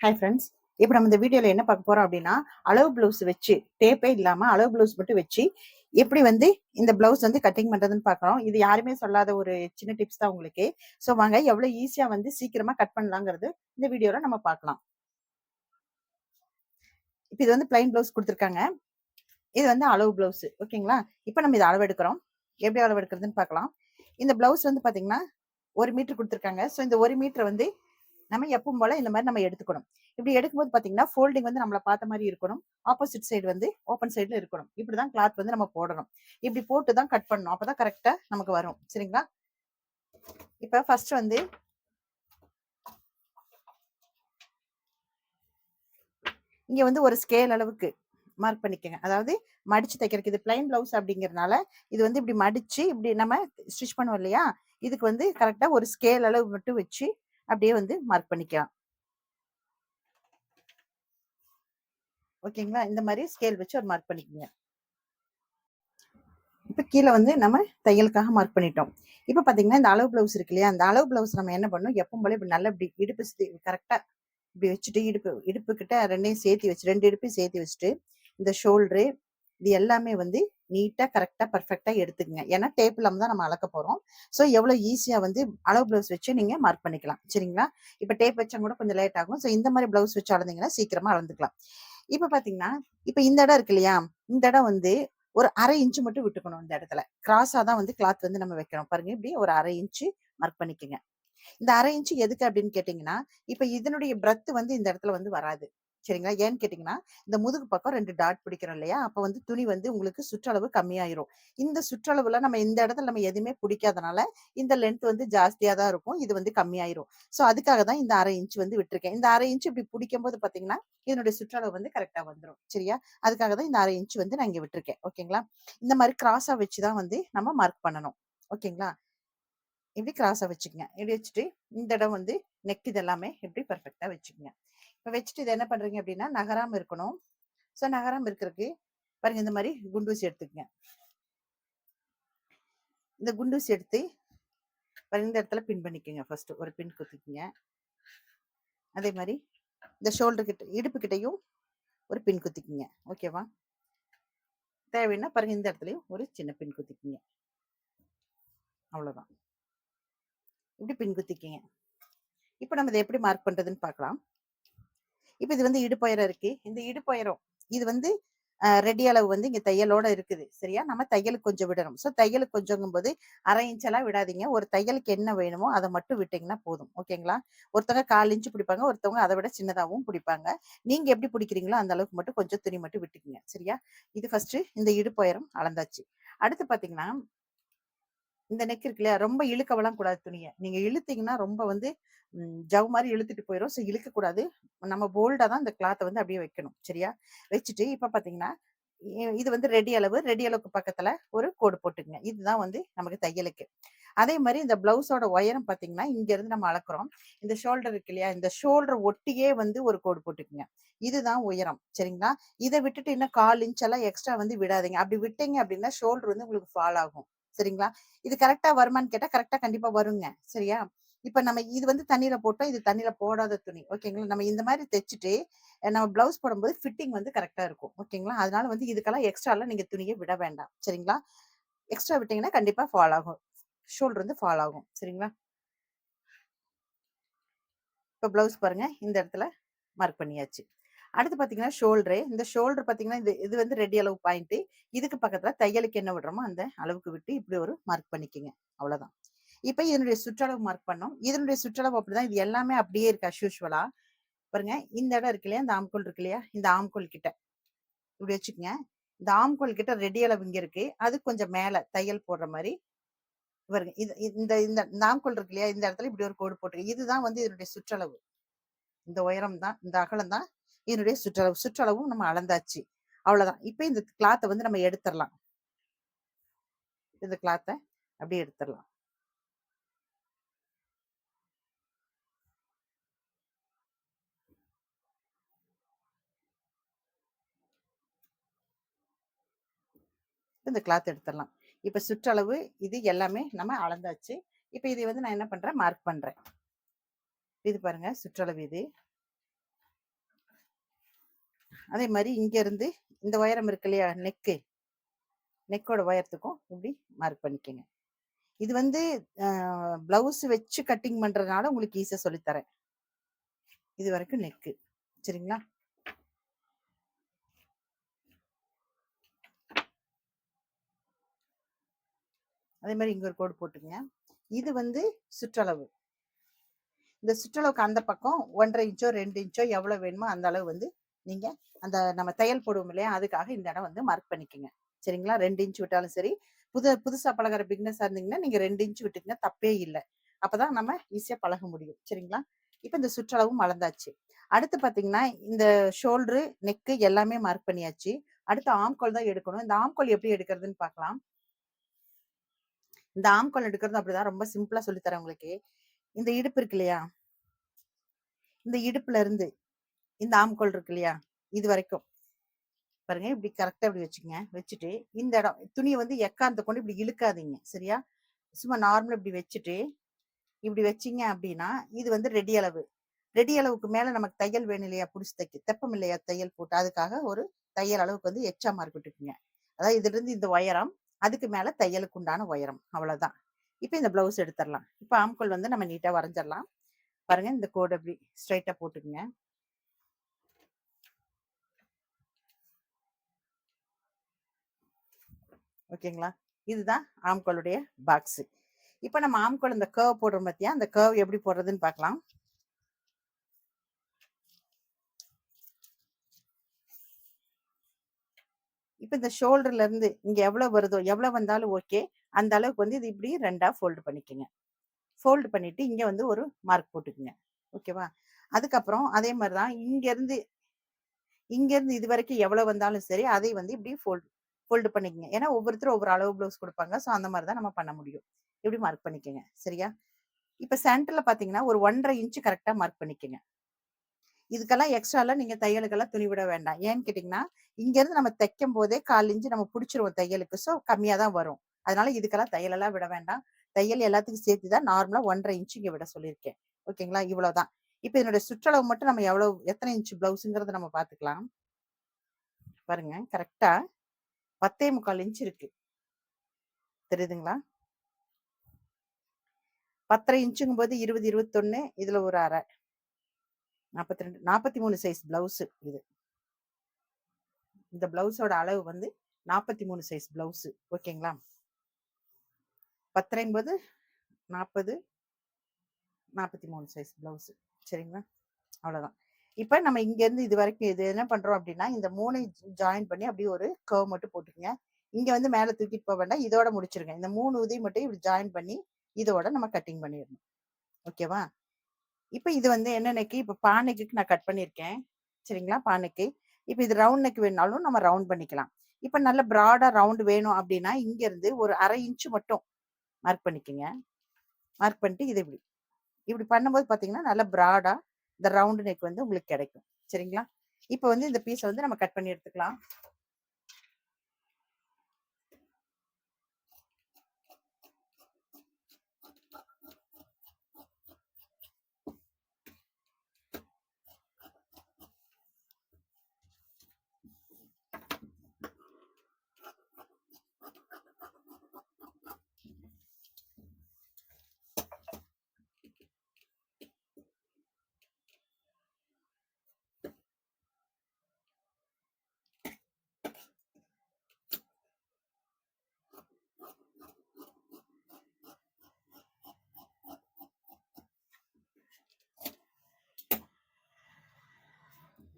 Hi friends. இப்போ நம்ம இந்த வீடியோல என்ன பார்க்க போறோம் அப்படின்னா, அளவு பிளவுஸ் வச்சு டேப்பே இல்லாம அளவு பிளவுஸ் மட்டும் வச்சு எப்படி வந்து இந்த பிளவுஸ் வந்து கட்டிங் பண்றதுன்னு பார்க்குறோம். இது யாருமே சொல்லாத ஒரு சின்ன டிப்ஸ் தான் உங்களுக்கு. ஸோ வாங்க எவ்வளவு ஈஸியா வந்து சீக்கிரமா கட் பண்ணலாங்கிறது இந்த வீடியோல நம்ம பார்க்கலாம். இப்போ இது வந்து பிளைன் பிளவுஸ் கொடுத்துருக்காங்க. இது வந்து அளவு பிளவுஸ், ஓகேங்களா? இப்போ நம்ம இதை அளவு எடுக்கிறோம். எப்படி அளவு எடுக்கிறதுன்னு பார்க்கலாம். இந்த பிளவுஸ் வந்து பாத்தீங்கன்னா 1 மீட்டர் கொடுத்துருக்காங்க. ஸோ இந்த 1 மீட்டர் வந்து நம்ம எப்பவும் போல இந்த மாதிரி நம்ம எடுத்துக்கணும். இப்படி எடுக்கும்போது பாத்தீங்கன்னா ஃபோல்டிங் வந்து நம்மள பார்த்த மாதிரி இருக்கணும். ஆப்போசிட் சைடு வந்து ஓப்பன் சைடுல இருக்கணும். இப்படிதான் கிளாத் வந்து நம்ம போடணும். இப்படி போட்டு தான் கட் பண்ணணும். அப்பதான் கரெக்டா நமக்கு வரும். சரிங்களா? இப்ப ஃபர்ஸ்ட் வந்து இங்க வந்து ஒரு ஸ்கேல் அளவுக்கு மார்க் பண்ணிக்கங்க. அதாவது மடிச்சு தைக்கிறதுக்கு இது பிளைன் பிளவுஸ் அப்படிங்கறதுனால இது வந்து இப்படி மடிச்சு இப்படி நம்ம ஸ்டிச் பண்ணுவோம் இல்லையா? இதுக்கு வந்து கரெக்டா ஒரு ஸ்கேல் அளவு மட்டும் வச்சு அப்படியே வந்து மார்க் பண்ணிக்கலாம். ஓகேங்களா? இந்த மாதிரி ஸ்கேல் வச்சு ஒரு மார்க் பண்ணிக்கோங்க. இப்ப கீழே வந்து நம்ம தையலுக்காக மார்க் பண்ணிட்டோம். இப்ப பாத்தீங்கன்னா இந்த அளவு பிளவுஸ் இருக்கு இல்லையா? அந்த அளவு பிளவுஸ் நம்ம என்ன பண்ணணும், எப்பவும் போல இப்படி நல்லா இப்படி இடுப்பு கரெக்டா இப்படி வச்சுட்டு இடுப்பு கிட்ட ரெண்டையும் சேர்த்து வச்சு 2 இடுப்பையும் சேர்த்து வச்சுட்டு இந்த ஷோல்டரு இது எல்லாமே வந்து நீட்டா கரெக்டா பர்ஃபெக்டா எடுத்துக்கங்க. ஏன்னா டேப் இல்லாம தான் நம்ம அளக்க போறோம். ஸோ எவ்வளவு ஈஸியா வந்து அளவு பிளவுஸ் வச்சு நீங்க மார்க் பண்ணிக்கலாம். சரிங்களா? இப்ப டேப் வச்சா கூட கொஞ்சம் லேட் ஆகும். ஸோ இந்த மாதிரி பிளவுஸ் வச்சு அளந்தீங்கன்னா சீக்கிரமா அளந்துக்கலாம். இப்ப பாத்தீங்கன்னா இப்ப இந்த இடம் இருக்கு இல்லையா? இந்த இடம் வந்து ஒரு 1/2 இன்ச் மட்டும் விட்டுக்கணும். இந்த இடத்துல கிராஸா தான் வந்து கிளாத் வந்து நம்ம வைக்கணும். பாருங்க, இப்படி ஒரு 1/2 இன்ச் மார்க் பண்ணிக்கங்க. இந்த 1/2 இன்ச் எதுக்கு அப்படின்னு கேட்டீங்கன்னா, இப்ப இதனுடைய பிரெத் வந்து இந்த இடத்துல வந்து வராது. சரிங்களா? ஏன்னு கேட்டீங்கன்னா, இந்த முதுகு பக்கம் 2 டாட் பிடிக்கிறோம் இல்லையா? அப்ப வந்து துணி வந்து உங்களுக்கு சுற்றளவு கம்மியாயிரும். இந்த சுற்றளவுல நம்ம இந்த இடத்துல நம்ம எதுவுமே பிடிக்காதனால இந்த லென்த் வந்து ஜாஸ்தியா தான் இருக்கும். இது வந்து கம்மியாயிரும். சோ அதுக்காக தான் இந்த 1/2 இன்ச் வந்து விட்டுருக்கேன். இந்த 1/2 இன்ச் இப்படி பிடிக்கும்போது பாத்தீங்கன்னா, இதனுடைய சுற்றளவு வந்து கரெக்டா வந்துரும். சரியா? அதுக்காக தான் இந்த 1/2 இன்ச் வந்து நான் இங்க விட்டுருக்கேன். ஓகேங்களா? இந்த மாதிரி கிராஸா வச்சு தான் வந்து நம்ம மார்க் பண்ணணும். ஓகேங்களா? இப்படி கிராஸா வச்சுக்கங்க. இப்படி வச்சுட்டு இந்த இடம் வந்து நெக் இது எல்லாமே இப்படி பெர்ஃபெக்ட்டா வச்சுக்கங்க. இப்ப வச்சுட்டு இதை என்ன பண்றீங்க அப்படின்னா, நகராம இருக்கணும். ஸோ நகராம இருக்கிறதுக்கு பாருங்க, இந்த மாதிரி குண்டூசி எடுத்துக்கங்க. இந்த குண்டூசி எடுத்து பாருங்க, இந்த இடத்துல பின் பண்ணிக்கோங்க. ஃபர்ஸ்ட் ஒரு பின் குத்திக்கங்க. அதே மாதிரி இந்த ஷோல்டர் கிட்ட இடுப்பு கிட்டையும் ஒரு பின் குத்திக்கங்க. ஓகேவா? தேவைன்னா பாருங்க, இந்த இடத்துலயும் ஒரு சின்ன பின் குத்திக்கங்க. அவ்வளவுதான். இப்படி பின் குத்திக்கங்க. இப்ப நம்ம இதை எப்படி மார்க் பண்றதுன்னு பார்க்கலாம். இப்ப இது வந்து இடுப்புயரம் இருக்கு. இந்த இடுப்புயரம் இது வந்து ரெடி அளவு வந்து இங்க தையலோட இருக்குது. சரியா? நம்ம தையலுக்கு கொஞ்சம் விடணும். ஸோ தையலுக்கு கொஞ்சங்கும் போது 1/2 இன்ச் எல்லாம் விடாதீங்க. ஒரு தையலுக்கு என்ன வேணுமோ அதை மட்டும் விட்டீங்கன்னா போதும். ஓகேங்களா? ஒருத்தவங்க 1/4 இன்ச் பிடிப்பாங்க, ஒருத்தவங்க அதை விட சின்னதாகவும் பிடிப்பாங்க. நீங்க எப்படி பிடிக்கிறீங்களோ அந்த அளவுக்கு மட்டும் கொஞ்சம் துணி மட்டும் விட்டுக்குங்க. சரியா? இது ஃபர்ஸ்ட் இந்த இடுப்புயரம் அளந்தாச்சு. அடுத்து பாத்தீங்கன்னா, இந்த நெக் இருக்கு இல்லையா? ரொம்ப இழுக்கவெல்லாம் கூடாது துணிய. நீங்க இழுத்தீங்கன்னா ரொம்ப வந்து ஜவ் மாதிரி இழுத்துட்டு போயிரும். ஸோ இழுக்கக்கூடாது. நம்ம போல்டா தான் இந்த கிளாத்தை வந்து அப்படியே வைக்கணும். சரியா? வச்சுட்டு இப்ப பாத்தீங்கன்னா, இது வந்து ரெடி அளவு. ரெடி அளவுக்கு பக்கத்துல ஒரு கோடு போட்டுக்குங்க. இதுதான் வந்து நமக்கு தையலுக்கு. அதே மாதிரி இந்த பிளவுஸோட உயரம் பாத்தீங்கன்னா, இங்க இருந்து நம்ம அளக்குறோம். இந்த ஷோல்டர் இருக்கு இல்லையா? இந்த ஷோல்டர் ஒட்டியே வந்து ஒரு கோடு போட்டுக்குங்க. இதுதான் உயரம். சரிங்களா? இதை விட்டுட்டு இன்னும் 1/4 இன்ச் எல்லாம் எக்ஸ்ட்ரா வந்து விடாதீங்க. அப்படி விட்டீங்க அப்படின்னா ஷோல்டர் வந்து உங்களுக்கு ஃபால் ஆகும். சரிங்களா? இது கரெக்டா வருமான்னு கேட்டா கரெக்டா கண்டிப்பா வருங்க. சரியா? இப்ப நம்ம இது வந்து தண்ணியில போட்டோம். இது தண்ணியில போடாத துணி. ஓகேங்களா? நம்ம இந்த மாதிரி தைச்சுட்டு நம்ம பிளவுஸ் போடும்போது ஃபிட்டிங் வந்து கரெக்டா இருக்கும். ஓகேங்களா? அதனால வந்து இதுக்கெல்லாம் எக்ஸ்ட்ராலாம் நீங்க துணியை விட வேண்டாம். சரிங்களா? எக்ஸ்ட்ரா விட்டீங்கன்னா கண்டிப்பா ஃபால் ஆகும். ஷோல்டர் வந்து ஃபால் ஆகும். சரிங்களா? இப்ப பிளவுஸ் பாருங்க, இந்த இடத்துல மார்க் பண்ணியாச்சு. அடுத்து பாத்தீங்கன்னா ஷோல்டரு. இந்த ஷோல்டர் பாத்தீங்கன்னா இது இது வந்து ரெடி அளவு பாயிண்ட். இதுக்கு பக்கத்துல தையலுக்கு என்ன விடுறோமோ அந்த அளவுக்கு விட்டு இப்படி ஒரு மார்க் பண்ணிக்கங்க. அவ்வளவுதான். இப்ப இதனுடைய சுற்றளவு மார்க் பண்ணோம். இதனுடைய சுற்றளவு அப்படிதான். இது எல்லாமே அப்படியே இருக்கு அஸ் யூசுவலா. பாருங்க, இந்த இடம் இருக்கு இல்லையா? இந்த ஆம்கோல் இருக்கு இல்லையா? இந்த ஆம்கோல் கிட்ட இப்படி வச்சுக்கங்க. இந்த ஆம்கோல் கிட்ட ரெடி அளவு இங்க இருக்கு. அது கொஞ்சம் மேல தையல் போடுற மாதிரி பாருங்க. இது இந்த இந்த ஆம்கோல் இருக்கு இல்லையா? இந்த இடத்துல இப்படி ஒரு கோடு போட்டுருக்கு. இதுதான் வந்து இதனுடைய சுற்றளவு. இந்த உயரம் தான், இந்த அகலம் தான் இதனுடைய சுற்றளவு. சுற்றளவும் நம்ம அளந்தாச்சு. அவ்வளவுதான். இப்ப இந்த கிளாத்தை வந்து நம்ம எடுத்துடலாம். இந்த கிளாத்தை அப்படியே எடுத்துடலாம். இந்த கிளாத் எடுத்துடலாம். இப்ப சுற்றளவு இது எல்லாமே நம்ம அளந்தாச்சு. இப்ப இதை வந்து நான் என்ன பண்றேன், மார்க் பண்றேன். இது பாருங்க சுற்றளவு இது. அதே மாதிரி இங்க இருந்து இந்த உயரம் இருக்கு இல்லையா, நெக்கோட உயரத்துக்கும் இப்படி மார்க் பண்ணிக்கோங்க. இது வந்து பிளவுஸ் வச்சு கட்டிங் பண்றதுனால உங்களுக்கு ஈஸியா சொல்லித்தரேன். இது வரைக்கும் நெக்கு. சரிங்களா? அதே மாதிரி இங்க ஒரு கோடு போட்டுங்க. இது வந்து சுற்றளவு. இந்த சுற்றளவுக்கு அந்த பக்கம் 1.5 இன்ச்சோ 2 இன்ச்சோ எவ்வளவு வேணுமோ அந்த அளவு வந்து நீங்க அந்த நம்ம தையல் போடுவோம் இல்லையா, அதுக்காக இந்த இடம் வந்து மார்க் பண்ணிக்கோங்க. சரிங்களா? 2 இன்ச் விட்டாலும் சரி, புதுசா பழகிற பிகினஸா இருந்தீங்கன்னா நீங்க 2 இன்ச் விட்டுங்க, தப்பே இல்லை. அப்பதான் நம்ம ஈஸியா பழக முடியும். சரிங்களா? இப்ப இந்த சுற்றளவும் அளந்தாச்சு. அடுத்து பாத்தீங்கன்னா இந்த ஷோல்டரு, நெக்கு எல்லாமே மார்க் பண்ணியாச்சு. அடுத்து ஆம்கோல் தான் எடுக்கணும். இந்த ஆம்கோல் எப்படி எடுக்கிறதுன்னு பார்க்கலாம். இந்த ஆம்கோல் எடுக்கிறது அப்படிதான், ரொம்ப சிம்பிளா சொல்லித்தரேன் உங்களுக்கு. இந்த இடுப்பு இருக்கு இல்லையா, இந்த இடுப்புல இருந்து இந்த ஆம்கோல் இருக்கு இல்லையா, இது வரைக்கும் பாருங்க, இப்படி கரெக்டா இப்படி வச்சுங்க. வச்சுட்டு இந்த இடம் துணியை வந்து எக்காந்த கொண்டு இப்படி இழுக்காதீங்க. சரியா? சும்மா நார்மலா இப்படி வச்சுட்டு இப்படி வச்சீங்க அப்படின்னா இது வந்து ரெடி அளவு. ரெடி அளவுக்கு மேல நமக்கு தையல் வேணும் இல்லையா, புடிச்சு தெப்பம் இல்லையா தையல் போட்டு, அதுக்காக ஒரு தையல் அளவுக்கு வந்து எக்ஸ்ட்ரா மார்க் விட்டுக்குங்க. அதாவது இதுல இருந்து இந்த உயரம், அதுக்கு மேல தையலுக்கு உண்டான உயரம், அவ்வளவுதான். இப்ப இந்த பிளவுஸ் எடுத்துடலாம். இப்ப ஆம்கோல் வந்து நம்ம நீட்டா வரைஞ்சிடலாம். பாருங்க, இந்த கோடு அப்படி ஸ்ட்ரைட்டா போட்டுக்குங்க. ஓகேங்களா? இதுதான் ஆம்கோலுடைய பாக்ஸ். இப்ப நம்ம ஆம்கோல் இந்த கர்வ் போடுறோம் பார்த்தியா, அந்த கர்வ் எப்படி போடுறதுன்னு பார்க்கலாம். இப்ப இந்த ஷோல்டர்ல இருந்து இங்க எவ்வளவு வருதோ, எவ்வளவு வந்தாலும் ஓகே, அந்த அளவுக்கு வந்து இது இப்படி 2ஆ ஃபோல்டு பண்ணிக்கோங்க. ஃபோல்டு பண்ணிட்டு இங்க வந்து ஒரு மார்க் போட்டுக்குங்க. ஓகேவா? அதுக்கப்புறம் அதே மாதிரிதான் இங்க இருந்து இது வரைக்கும் எவ்வளவு வந்தாலும் சரி, அதை வந்து இப்படி ஃபோல்டு பண்ணிக்கங்க. ஏன்னா ஒவ்வொருத்தரும் ஒவ்வொரு அளவு பிளவுஸ் கொடுப்பாங்க. ஸோ அந்த மாதிரி தான் நம்ம பண்ண முடியும். இப்படி மார்க் பண்ணிக்கோங்க. சரியா? இப்ப சென்டர்ல பாத்தீங்கன்னா ஒரு 1.5 இன்ச் கரெக்டா மார்க் பண்ணிக்கோங்க. இதுக்கெல்லாம் எக்ஸ்ட்ராலாம் நீங்க தையலுக்கெல்லாம் துணி விட வேண்டாம். ஏன்னு கேட்டீங்கன்னா, இங்க இருந்து நம்ம தைக்கும் போதே 1/4 இன்ச் நம்ம புடிச்சிருவோம் தையலுக்கு. ஸோ கம்மியா தான் வரும். அதனால இதுக்கெல்லாம் தையலெல்லாம் விட வேண்டாம். தையல் எல்லாத்துக்கும் சேர்த்து தான் நார்மலா 1.5 இன்ச் இங்க விட சொல்லியிருக்கேன். ஓகேங்களா? இவ்வளவுதான். இப்ப இதனுடைய சுற்றளவு மட்டும் நம்ம எத்தனை இன்ச் பிளவுஸ்ங்கிறத நம்ம பாத்துக்கலாம். பாருங்க, கரெக்டா 10.25 இன்ச் இருக்கு. தெரியுதுங்களா? 10.5 இன்ச்சுங்கும் போது 20, 21, இதுல ஒரு அரை, 42, 43 சைஸ் பிளவுஸ் இது. இந்த பிளவுஸோட அளவு வந்து 43 சைஸ் பிளவுஸ். ஓகேங்களா? 10 என்பது 40, 43 சைஸ் பிளவுஸ். சரிங்களா? அவ்வளவுதான். இப்ப நம்ம இங்க இருந்து இது வரைக்கும் இது என்ன பண்றோம் அப்படின்னா, இந்த 3 ஜாயின் பண்ணி அப்படியே ஒரு கர்வ் மட்டும் போட்டுக்கங்க. இங்க வந்து மேல தூக்கிட்டு போக வேண்டாம், இதோட முடிச்சிருங்க. இந்த 3 இதையும் மட்டும் இப்படி ஜாயின் பண்ணி இதோட நம்ம கட்டிங் பண்ணிடணும். ஓகேவா? இப்ப இது வந்து என்ன நெக்கு, இப்ப பானைக்கு நான் கட் பண்ணிருக்கேன். சரிங்களா? பானைக்கு. இப்ப இது ரவுண்ட் நெக் வேணாலும் நம்ம ரவுண்ட் பண்ணிக்கலாம். இப்ப நல்ல பிராடா ரவுண்ட் வேணும் அப்படின்னா இங்க இருந்து ஒரு 1/2 இன்ச் மட்டும் மார்க் பண்ணிக்கங்க. மார்க் பண்ணிட்டு இது இப்படி இப்படி பண்ணும்போது பாத்தீங்கன்னா நல்ல பிராடா இந்த ரவுண்ட் நெக் வந்து உங்களுக்கு கிடைக்கும். சரிங்களா? இப்ப வந்து இந்த பீஸை வந்து நம்ம கட் பண்ணி எடுத்துக்கலாம்.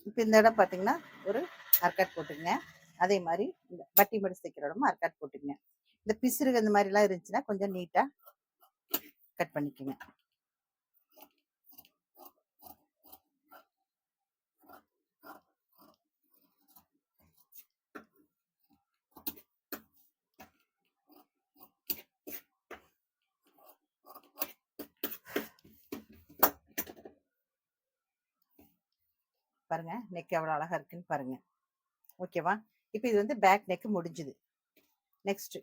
இப்ப இந்த இடம் பாத்தீங்கன்னா ஒரு அர்கட் போட்டுங்க. அதே மாதிரி இந்த பட்டி மடிச்சு தைக்கிற இடமும் அர்கட் போட்டுங்க. இந்த பிசுறு இந்த மாதிரி எல்லாம் இருந்துச்சுன்னா கொஞ்சம் நீட்டா கட் பண்ணிக்கோங்க. பாருங்க, நெக் எவ்வளவு அழகா இருக்குன்னு பாருங்க. ஓகேவா? இப்ப இது வந்து பேக் நெக் முடிஞ்சுது. நெக்ஸ்ட்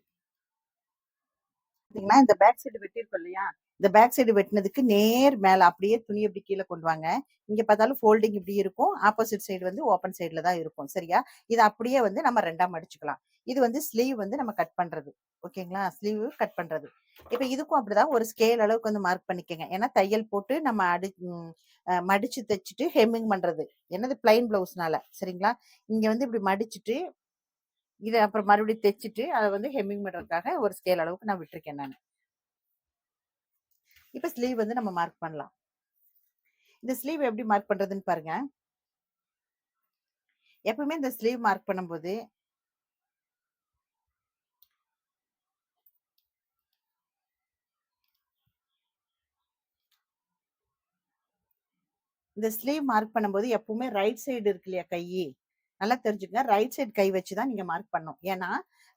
பாத்தீங்கன்னா இந்த பேக் சைடு வெட்டியிருக்கோம் இல்லையா, இந்த பேக் சைடு வெட்டினதுக்கு நேர் மேல அப்படியே துணி அப்படி கீழே கொண்டு வாங்க. இங்க பார்த்தாலும் ஃபோல்டிங் இப்படி இருக்கும். ஆப்போசிட் சைடு வந்து ஓப்பன் சைடுல தான் இருக்கும். சரியா? இது அப்படியே வந்து நம்ம 2ஆ மடிச்சுக்கலாம். இது வந்து ஸ்லீவ் வந்து நம்ம கட் பண்றது. ஓகேங்களா? ஸ்லீவ் கட் பண்றது. இப்ப இதுக்கும் அப்படிதான் ஒரு ஸ்கேல் அளவுக்கு வந்து மார்க் பண்ணிக்கங்க. ஏன்னா தையல் போட்டு நம்ம மடிச்சு தைச்சுட்டு ஹெம்மிங் பண்றது. என்னது பிளைன் பிளவுஸ்னால. சரிங்களா? இங்க வந்து இப்படி மடிச்சுட்டு இத அப்புறம் மறுபடியும் தைச்சுட்டு அத வந்து ஹெம்மிங் பண்றதுக்காக ஒரு ஸ்கேல் அளவுக்கு நான் விட்டுருக்கேன் நானு. இப்ப ஸ்லீவ் வந்து நம்ம மார்க் பண்ணலாம். இந்த ஸ்லீவ் எப்படி மார்க் பண்றதுன்னு பாருங்க. எப்பவுமே இந்த ஸ்லீவ் மார்க் பண்ணும்போது இந்த ஸ்லீவ் மார்க் பண்ணும்போது எப்பவுமே ரைட் சைடு இருக்கு இல்லையா கை, நல்லா தெரிஞ்சுக்கங்க. ரைட் சைடு கை வச்சு தான் நீங்க மார்க் பண்ணணும். ஏன்னா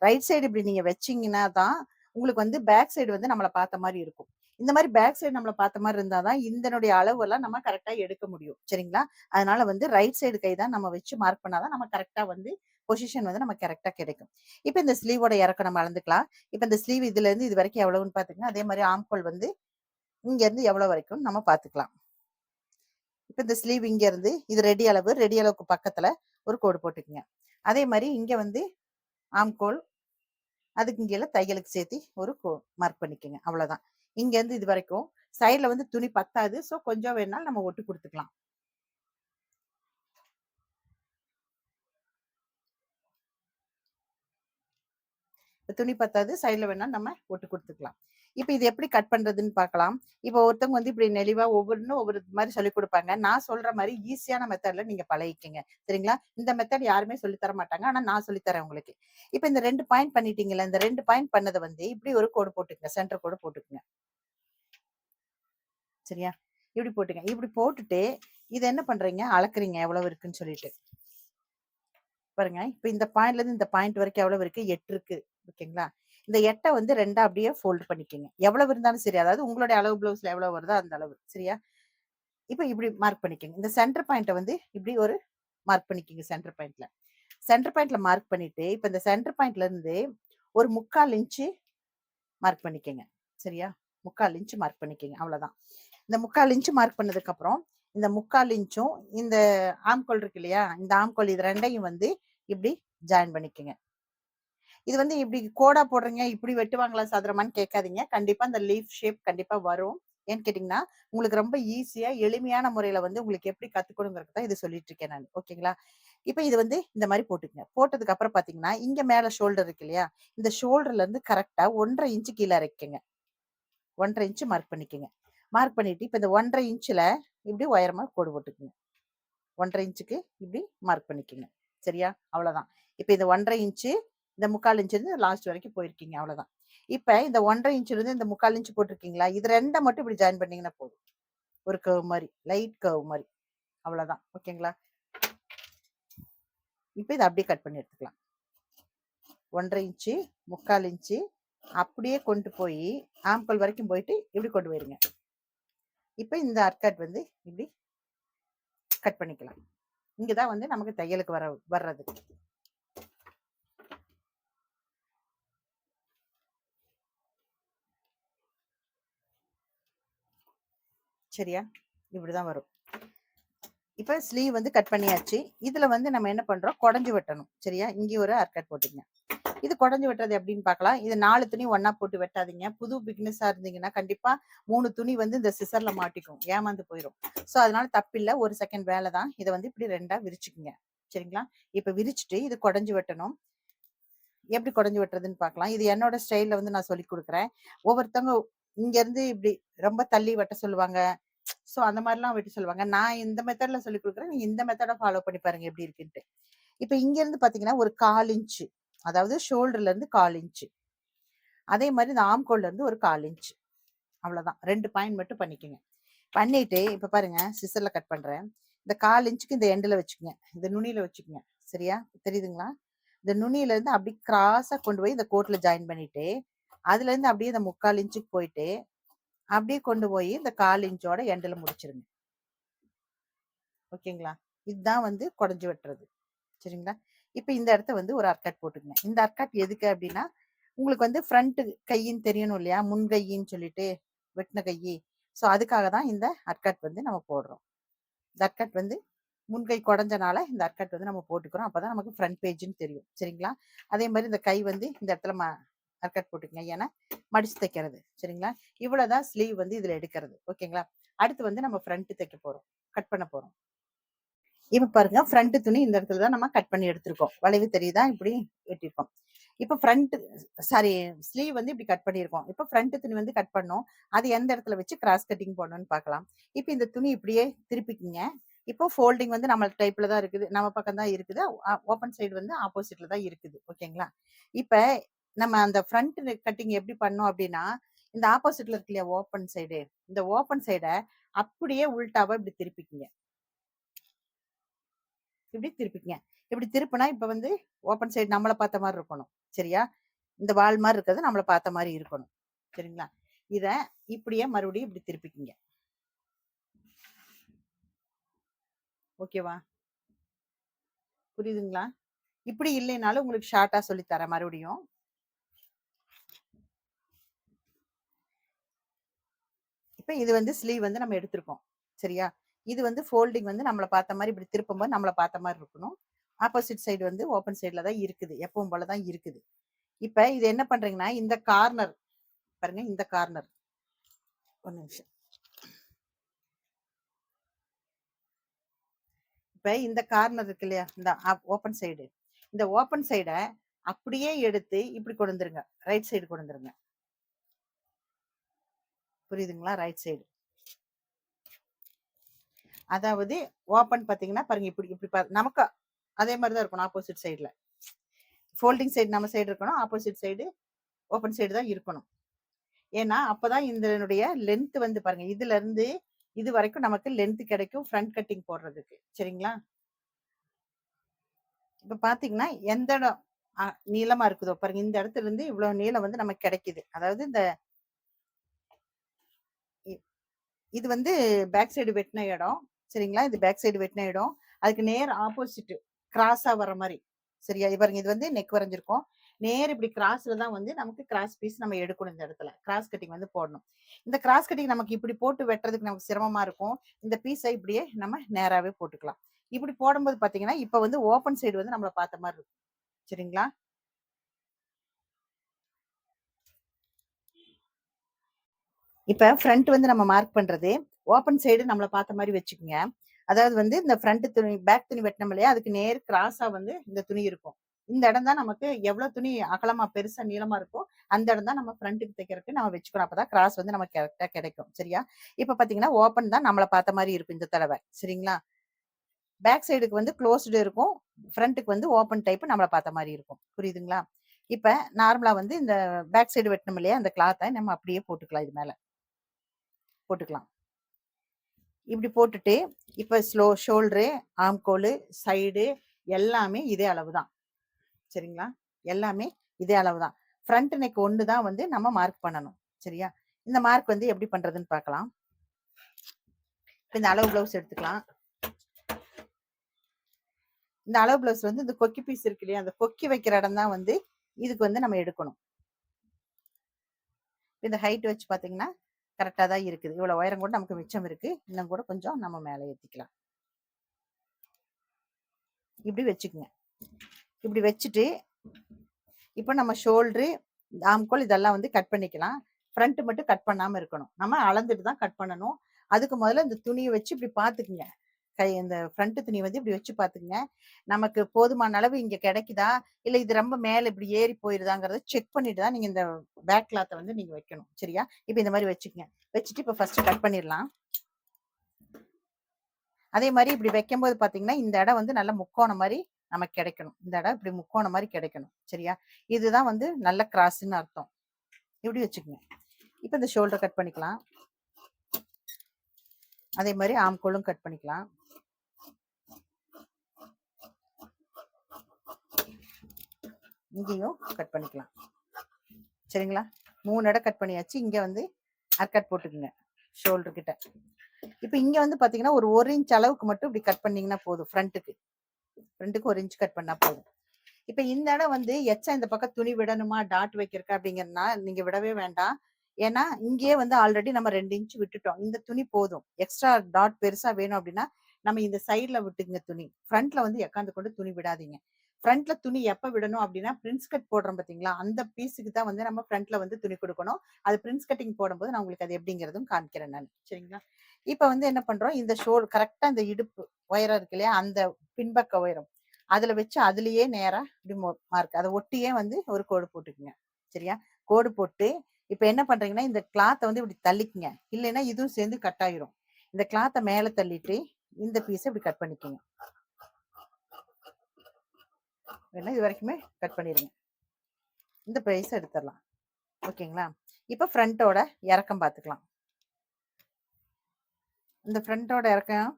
ரைட் சைடு இப்படி நீங்க வச்சீங்கன்னா தான் உங்களுக்கு வந்து பேக் சைடு வந்து நம்மள பார்த்த மாதிரி இருக்கும். இந்த மாதிரி பேக் சைடு நம்மள பார்த்த மாதிரி இருந்தாதான் இதனுடைய அளவெல்லாம் நம்ம கரெக்டா எடுக்க முடியும். சரிங்களா? அதனால வந்து ரைட் சைடு கை தான் நம்ம வச்சு மார்க் பண்ணாதான் நம்ம கரெக்டா வந்து பொசிஷன் வந்து நமக்கு கரெக்டா கிடைக்கும். இப்ப இந்த ஸ்லீவோட இறக்கம் நம்ம அளந்துக்கலாம். இப்ப இந்த ஸ்லீவ் இதுல இருந்து இது வரைக்கும் எவ்வளவுன்னு பாத்துக்கங்க. அதே மாதிரி ஆம்கோல் வந்து இங்க இருந்து எவ்வளவு வரைக்கும் நம்ம பாத்துக்கலாம். இப்ப இந்த ஸ்லீவ் இங்க இருந்து இது ரெடி அளவு, ரெடி அளவுக்கு பக்கத்துல ஒரு கோடு போட்டுக்குங்க. அதே மாதிரி இங்க வந்து ஆம்கோல், அதுக்கு கீழே தையலுக்கு சேர்த்து ஒரு மார்க் பண்ணிக்கோங்க. அவ்வளவுதான். இங்க இருந்து இது வரைக்கும் சைட்ல வந்து துணி பத்தாது. சோ கொஞ்சம் வேணாலும் நம்ம ஒட்டு கொடுத்துக்கலாம். துணி பத்தாது, சைட்ல வேணாலும் நம்ம ஒட்டு கொடுத்துக்கலாம். இப்ப இது எப்படி கட் பண்றதுன்னு பார்க்கலாம். இப்ப ஒருத்தவங்க வந்து இப்படி நெளிவா ஒவ்வொரு மாதிரி சொல்லிக் கொடுப்பாங்க. நான் சொல்ற மாதிரி ஈஸியான மெத்தட்ல நீங்க பழகிக்கங்க. சரிங்களா? இந்த மெத்தட் யாருமே சொல்லி தர மாட்டாங்க. ஆனா நான் சொல்லி தரேன் உங்களுக்கு. இப்ப இந்த 2 பாயிண்ட் பண்ணிட்டீங்கல்ல, இந்த 2 பாயிண்ட் பண்ணதை வந்து இப்படி ஒரு கோடு போட்டுக்கங்க. சென்டர் கோடு போட்டுக்கங்க. சரியா? இப்படி போட்டுங்க. இப்படி போட்டுட்டு இதை என்ன பண்றீங்க, அளக்குறீங்க எவ்வளவு இருக்குன்னு சொல்லிட்டு. பாருங்க, இப்ப இந்த பாயிண்ட்ல இருந்து இந்த பாயிண்ட் வரைக்கும் எவ்வளவு இருக்கு? 8 இருக்கு. ஓகேங்களா? இந்த 8 வந்து 2 அப்படியே ஃபோல்ட் பண்ணிக்கங்க. எவ்வளவு இருந்தாலும் சரி, அதாவது உங்களுடைய அளவு பிளவுஸ்ல எவ்வளவு வருதோ அந்த அளவு. சரியா? இப்ப இப்படி மார்க் பண்ணிக்கங்க. இந்த சென்டர் பாயிண்ட வந்து இப்படி ஒரு மார்க் பண்ணிக்கங்க. சென்டர் பாயிண்ட்ல மார்க் பண்ணிட்டு இப்ப இந்த சென்டர் பாயிண்ட்ல இருந்து ஒரு 3/4 இன்ச்சு மார்க் பண்ணிக்கங்க. சரியா? 3/4 இன்ச்சு மார்க் பண்ணிக்கங்க. அவ்வளவுதான். இந்த 3/4 இன்ச்சு மார்க் பண்ணதுக்கு அப்புறம் இந்த 3/4 இன்ச்சும் இந்த ஆம்கோல் இருக்கு இல்லையா, இந்த ஆம்கோல் இது ரெண்டையும் வந்து இப்படி ஜாயின் பண்ணிக்கங்க. இது வந்து இப்படி கோடா போடுறீங்க, இப்படி வெட்டுவாங்களா சதுரமான்னு கேட்காதீங்க. கண்டிப்பா இந்த லீஃப் ஷேப் கண்டிப்பா வரும். ஏன்னு கேட்டீங்கன்னா உங்களுக்கு ரொம்ப ஈஸியா எளிமையான முறையில வந்து உங்களுக்கு எப்படி கத்துக்கணுங்கிறது தான் இது சொல்லிட்டு இருக்கேன் நான். ஓகேங்களா? இப்ப இது வந்து இந்த மாதிரி போட்டுக்கங்க. போட்டதுக்கு அப்புறம் பாத்தீங்கன்னா இங்க மேல ஷோல்டர் இருக்கு இல்லையா, இந்த ஷோல்டர்ல இருந்து கரெக்டா 1.5 இன்ச்சு கீழே இறக்கிக்கங்க. 1.5 இன்ச்சு மார்க் பண்ணிக்கங்க. மார்க் பண்ணிட்டு இப்ப இந்த 1.5 இன்ச்சுல இப்படி உயரமா கோடு போட்டுக்குங்க. 1.5 இன்ச்சுக்கு இப்படி மார்க் பண்ணிக்கங்க. சரியா? அவ்வளவுதான். இப்ப இந்த 1.5 இன்ச்சு இந்த 3/4 இன்ச்சு இருந்து லாஸ்ட் வரைக்கும் போயிருக்கீங்க. அவ்வளவுதான். இப்ப இந்த 1.5 இன்ச்சுல இருந்து இந்த 3/4 இன்ச்சு போட்டிருக்கீங்களா, இது 2 மட்டும் இப்படி ஜாயின் பண்ணீங்கன்னா போதும். ஒரு கர்வ் மாதிரி, லைட் கர்வ் மாதிரி. அவ்வளவுதான். ஓகேங்களா? இப்ப இதை அப்படியே கட் பண்ணி எடுத்துக்கலாம். 1.5 இன்ச்சு, 3/4 இன்ச்சு அப்படியே கொண்டு போய் ஆம்கோல் வரைக்கும் போயிட்டு இப்படி கொண்டு போயிருங்க. இப்ப இந்த அர்கட் வந்து இப்படி கட் பண்ணிக்கலாம். இங்கதான் வந்து நமக்கு தையலுக்கு வர்றது. சரியா? இப்படிதான் வரும். இப்ப ஸ்லீவ் வந்து கட் பண்ணியாச்சு. இதுல வந்து நம்ம என்ன பண்றோம், குடஞ்சு வெட்டணும். சரியா? இங்க ஒரு அர்கட் போட்டுங்க. இது குடஞ்சு வெட்டுறது எப்படின்னு பார்க்கலாம். இது 4 துணி ஒன்னா போட்டு வெட்டாதீங்க. புது பிக்னஸா இருந்தீங்கன்னா கண்டிப்பா 3 துணி வந்து இந்த சிசர்ல மாட்டிக்கும், ஏமாந்து போயிடும். சோ அதனால தப்பில்ல, ஒரு செகண்ட் வேலை தான். இதை வந்து இப்படி 2ஆ விரிச்சுக்குங்க. சரிங்களா? இப்ப விரிச்சுட்டு இது குடஞ்சு வெட்டணும். எப்படி குடஞ்சு வெட்டுறதுன்னு பார்க்கலாம். இது என்னோட ஸ்டைல்ல வந்து நான் சொல்லி கொடுக்குறேன். ஒவ்வொருத்தவங்க இங்க இருந்து இப்படி ரொம்ப தள்ளி வெட்ட சொல்லுவாங்க. சோ அந்த மாதிரிலாம் வெட்ட சொல்லுவாங்க. நான் இந்த மெத்தட்ல சொல்லி கொடுக்குறேன். நீங்க இந்த மெத்தட ஃபாலோ பண்ணி பாருங்க எப்படி இருக்குன்ட்டு. இப்ப இங்க இருந்து பாத்தீங்கன்னா ஒரு 1/4 இன்ச்சு, அதாவது ஷோல்டர்ல இருந்து 1/4 இன்ச்சு. அதே மாதிரி இந்த ஆம்கோல்ல இருந்து ஒரு 1/4 இன்ச்சு. அவ்வளவுதான். 2 பாயிண்ட் மட்டும் பண்ணிக்கங்க. பண்ணிட்டு இப்ப பாருங்க, சிசர்ல கட் பண்றேன். இந்த 1/4 இன்ச்சுக்கு இந்த எண்டுல வச்சுக்கோங்க. இந்த நுனியில வச்சுக்கோங்க. சரியா? தெரியுதுங்களா? இந்த நுனியில இருந்து அப்படி கிராஸா கொண்டு போய் இந்த கோட்ல ஜாயின் பண்ணிட்டு அதுல இருந்து அப்படியே இந்த 3/4 இன்ச்சுக்கு போயிட்டு அப்படியே கொண்டு போய் இந்த 1/4 இன்ச்சோட எண்டுல முடிச்சிருங்க. ஓகேங்களா? இதுதான் வந்து குடஞ்சு வெட்டுறது. சரிங்களா? இப்ப இந்த இடத்த வந்து ஒரு அர்கட் போட்டுக்கங்க. இந்த அர்கட் எதுக்கு அப்படின்னா உங்களுக்கு வந்து ஃப்ரண்ட் கையின்னு தெரியணும் இல்லையா, முன் கையின்னு சொல்லிட்டு. வெட்டின கை. ஸோ அதுக்காக தான் இந்த அர்கட் வந்து நம்ம போடுறோம். இந்த அர்கட் வந்து முன்கை குடஞ்சனால இந்த அர்கட் வந்து நம்ம போட்டுக்கிறோம். அப்பதான் நமக்கு ஃப்ரண்ட் பேஜ்ன்னு தெரியும். சரிங்களா? அதே மாதிரி இந்த கை வந்து இந்த இடத்துல அர்கட் போட்டுக்கங்க. ஏன்னா மடிச்சு தைக்கிறது. சரிங்களா? இவ்வளவுதான் ஸ்லீவ் வந்து இதுல எடுக்கிறது. ஓகேங்களா? அடுத்து வந்து நம்ம ஃப்ரண்ட் தைக்க போறோம். கட் பண்ண போறோம். இப்ப பாருங்க, ஃப்ரண்ட் துணி இந்த இடத்துல தான் நம்ம கட் பண்ணி எடுத்திருக்கோம். வளைவு தெரியுதா? இப்படி வெட்டியிருக்கோம். இப்ப ஃப்ரண்ட் சாரி ஸ்லீவ் வந்து இப்படி கட் பண்ணியிருக்கோம். இப்ப ஃப்ரண்ட் துணி வந்து கட் பண்ணோம். அது எந்த இடத்துல வச்சு கிராஸ் கட்டிங் போடணும்னு பார்க்கலாம். இப்ப இந்த துணி இப்படியே திருப்பிக்கிங்க. இப்போ ஃபோல்டிங் வந்து நம்ம டைப்ல தான் இருக்குது. நம்ம பக்கம் தான் இருக்குது. ஓப்பன் சைடு வந்து ஆப்போசிட்ல தான் இருக்குது. ஓகேங்களா? இப்ப நம்ம அந்த ஃப்ரண்ட் கட்டிங் எப்படி பண்ணோம் அப்படின்னா, இந்த ஆப்போசிட்ல இருக்கு இல்லையா ஓப்பன் சைடு, இந்த ஓப்பன் சைட அப்படியே உள்டாவா இப்படி திருப்பிக்கிங்க. இப்படி திருப்பிக்கங்க. இப்படி திருப்பினா இப்ப வந்து ஓப்பன் சைடு நம்மள பார்த்த மாதிரி இருக்கணும். சரியா? இந்த வால் மாதிரி இருக்கிறது நம்மள பார்த்த மாதிரி இருக்கணும். சரிங்களா? இத இப்படியே மறுபடியும் இப்படி திருப்பிக்கங்க. ஓகேவா? புரியுதுங்களா? இப்படி இல்லைனாலும் உங்களுக்கு ஷார்ட்டா சொல்லி தரேன் மறுபடியும். இப்ப இது வந்து ஸ்லீவ் வந்து நம்ம எடுத்திருக்கோம். சரியா? இது வந்து ஃபோல்டிங் வந்து நம்மள பார்த்த மாதிரி இப்படி திருப்பும்போது நம்மள பார்த்த மாதிரி இருக்கணும். ஆப்போசிட் சைடு வந்து ஓப்பன் சைடுல தான் இருக்குது. எப்பவும் போல தான் இருக்குது. இப்ப இது என்ன பண்றீங்கன்னா, இந்த கார்னர் பாருங்க, இந்த கார்னர் ஒரு நிமிஷம். இப்ப இந்த கார்னர் இருக்கு இல்லையா, இந்த ஓப்பன் சைடு, இந்த ஓப்பன் சைட அப்படியே எடுத்து இப்படி கொண்டு வந்துருங்க. ரைட் சைடு கொண்டு வந்துருங்க. புரியுதுங்களா? Right side. அதாவது ஓப்பன் பாத்தீங்கன்னா பாருங்க, இப்படி இப்படி நமக்கு அதே மாதிரி தான் இருக்கணும். ஆப்போசிட் சைடுல ஃபோல்டிங் சைடு நம்ம சைடு இருக்கணும். ஆப்போசிட் சைடு ஓப்பன் சைடு தான் இருக்கணும். ஏன்னா அப்பதான் இதனுடைய லென்த் வந்து பாருங்க, இதுல இருந்து இது வரைக்கும் நமக்கு லென்த் கிடைக்கும் ஃப்ரண்ட் கட்டிங் போடுறதுக்கு. சரிங்களா? இப்ப பாத்தீங்கன்னா எந்த இடம் நீளமா இருக்குதோ பாருங்க, இந்த இடத்துல இருந்து இவ்வளவு நீளம் வந்து நமக்கு கிடைக்குது. அதாவது இந்த இது வந்து பேக் சைடு வெட்டின இடம். சரிங்களா? இது பேக் சைடு வெட்டின இடம். அதுக்கு நேர் ஆப்போசிட் கிராஸா வர மாதிரி. சரியா? பாருங்க, இது வந்து நெக் வரைஞ்சிருக்கோம். நேர் இப்படி கிராஸ்ல தான் வந்து நமக்கு கிராஸ் பீஸ் நம்ம எடுக்கணும். இந்த இடத்துல கிராஸ் கட்டிங் வந்து போடணும். இந்த கிராஸ் கட்டிங் நமக்கு இப்படி போட்டு வெட்டுறதுக்கு நமக்கு சிரமமா இருக்கும். இந்த பீஸை இப்படியே நம்ம நேராவே போட்டுக்கலாம். இப்படி போடும்போது பாத்தீங்கன்னா இப்ப வந்து ஓப்பன் சைடு வந்து நம்மள பார்த்த மாதிரி இருக்கும். சரிங்களா? இப்ப ஃப்ரண்ட் வந்து நம்ம மார்க் பண்றது ஓப்பன் சைடு நம்மள பார்த்த மாதிரி வச்சுக்கோங்க. அதாவது வந்து இந்த ஃப்ரண்ட் துணி பேக் துணி வெட்டினோம் இல்லையா, அதுக்கு நேர் கிராஸா வந்து இந்த துணி இருக்கும். இந்த இடம் தான் நமக்கு எவ்வளவு துணி அகலமா பெருசா நீளமா இருக்கோ அந்த இடம் தான் நம்ம ஃப்ரண்ட்டுக்கு தைக்கிறதுக்கு நம்ம வச்சுக்கணும். அப்பதான் கிராஸ் வந்து நமக்கு கரெக்டா கிடைக்கும். சரியா? இப்ப பாத்தீங்கன்னா ஓப்பன் தான் நம்மள பார்த்த மாதிரி இருக்கும் இந்த தடவை. சரிங்களா? பேக் சைடுக்கு வந்து க்ளோஸ்டு இருக்கும். ஃப்ரண்ட்டுக்கு வந்து ஓப்பன் டைப் நம்மள பார்த்த மாதிரி இருக்கும். புரியுதுங்களா? இப்ப நார்மலா வந்து இந்த பேக் சைடு வெட்டணும் இல்லையா, அந்த கிளாத்தை நம்ம அப்படியே போட்டுக்கலாம். இது மேல போட்டுக்கலாம். இப்படி போட்டுட்டு இப்ப ஷோல்டரு, ஆம்கோலு, சைடு எல்லாமே இதே அளவு தான். சரிங்களா? எல்லாமே இதே அளவு தான். ஃப்ரண்ட் நெக் ஒன்று தான் வந்து நம்ம மார்க் பண்ணணும். சரியா? இந்த மார்க் வந்து எப்படி பண்றதுன்னு பார்க்கலாம். இந்த அளவு பிளவுஸ் எடுத்துக்கலாம். இந்த அளவு பிளவுஸ் வந்து இந்த கொக்கி பீஸ் இருக்கு இல்லையா, அந்த கொக்கி வைக்கிற இடம் தான் வந்து இதுக்கு வந்து நம்ம எடுக்கணும். இந்த ஹைட் வச்சு பாத்தீங்கன்னா கரெக்டா தான் இருக்குது. இவ்வளவு உயரம் கூட நமக்கு மிச்சம் இருக்கு. இன்னும் கூட கொஞ்சம் நம்ம மேலே ஏத்திக்கலாம். இப்படி வச்சுக்கோங்க. இப்படி வச்சுட்டு இப்ப நம்ம ஷோல்டரு, ஆம்கோல் இதெல்லாம் வந்து கட் பண்ணிக்கலாம். ஃப்ரண்ட் மட்டும் கட் பண்ணாம இருக்கணும். நம்ம அளந்துட்டு தான் கட் பண்ணணும். அதுக்கு முதல்ல இந்த துணியை வச்சு இப்படி பாத்துக்குங்க. இந்த ஃப்ரண்ட் துணி வந்து இப்படி வச்சு பாத்துக்குங்க. நமக்கு போதுமான அளவு இங்க கிடைக்குதா, இல்ல இது ரொம்ப மேல இப்படி ஏறி போயிருதாங்கிறத செக் பண்ணிட்டு தான் நீங்க இந்த பேக் கிளாத்தை வந்து நீங்க வைக்கணும். சரியா? இப்ப இந்த மாதிரி வச்சுக்கங்க. வச்சுட்டு இப்ப ஃபர்ஸ்ட் கட் பண்ணிடலாம். அதே மாதிரி இப்படி வைக்கும்போது பாத்தீங்கன்னா இந்த இடம் வந்து நல்ல முக்கோணம் மாதிரி நமக்கு கிடைக்கணும். இந்த இடம் இப்படி முக்கோணம் மாதிரி கிடைக்கணும். சரியா? இதுதான் வந்து நல்ல கிராஸ்ன்னு அர்த்தம். இப்படி வச்சுக்கோங்க. இப்ப இந்த ஷோல்டர் கட் பண்ணிக்கலாம். அதே மாதிரி ஆம்கோலும் கட் பண்ணிக்கலாம். இங்கேயும் கட் பண்ணிக்கலாம். சரிங்களா? 3 இடம் கட் பண்ணியாச்சு. இங்க வந்து அர்கட் போட்டுக்குங்க ஷோல்டர் கிட்ட. இப்ப இங்க வந்து பாத்தீங்கன்னா ஒரு இன்ச் அளவுக்கு மட்டும் இப்படி கட் பண்ணீங்கன்னா போதும். ஃப்ரண்ட்டுக்கு 1 இன்ச் கட் பண்ணா போதும். இப்ப இந்த இடம் வந்து எச்சா இந்த பக்கம் துணி விடணுமா டாட் வைக்கிறக்க அப்படிங்கன்னா நீங்க விடவே வேண்டாம். ஏன்னா இங்கேயே வந்து ஆல்ரெடி நம்ம 2 இன்ச் விட்டுட்டோம். இந்த துணி போதும். எக்ஸ்ட்ரா டாட் பெருசா வேணும் அப்படின்னா நம்ம இந்த சைட்ல விட்டுக்குங்க துணி. ஃப்ரண்ட்ல வந்து எக்காந்து கொண்டு துணி விடாதீங்க. ஃப்ரண்ட்ல துணி எப்ப விடணும் அப்படின்னா பிரின்ஸ் கட் போடுறோம் பாத்தீங்களா, அந்த பீஸுக்கு தான் வந்து நம்ம ஃப்ரண்ட்ல வந்து துணி கொடுக்கணும். அது பிரின்ஸ் கட்டிங் போடும்போது நான் உங்களுக்கு அது எப்படிங்கிறதும் காமிக்கிறேன் நான். சரிங்களா? இப்ப வந்து என்ன பண்றோம், இந்த கரெக்டா இந்த இடுப்பு உயரம் இருக்கு இல்லையா, அந்த பின்பக்க உயரம் அதுல வச்சு அதுலயே நேரா இப்படி மார்க் அதை ஒட்டியே வந்து ஒரு கோடு போட்டுக்குங்க. சரியா? கோடு போட்டு இப்ப என்ன பண்றீங்கன்னா இந்த கிளாத்தை வந்து இப்படி தள்ளிக்குங்க. இல்லைன்னா இதுவும் சேர்ந்து கட் ஆயிரும். இந்த கிளாத்தை மேல தள்ளிட்டு இந்த பீஸை இப்படி கட் பண்ணிக்கோங்க. இது வரைக்குமே கட் பண்ணிடுங்க. இந்த பிரைஸ் எடுத்துடலாம். ஓகேங்களா? இப்ப ஃப்ரண்டோட இறக்கம் பார்த்துக்கலாம். இந்த ஃப்ரண்டோட இறக்கம்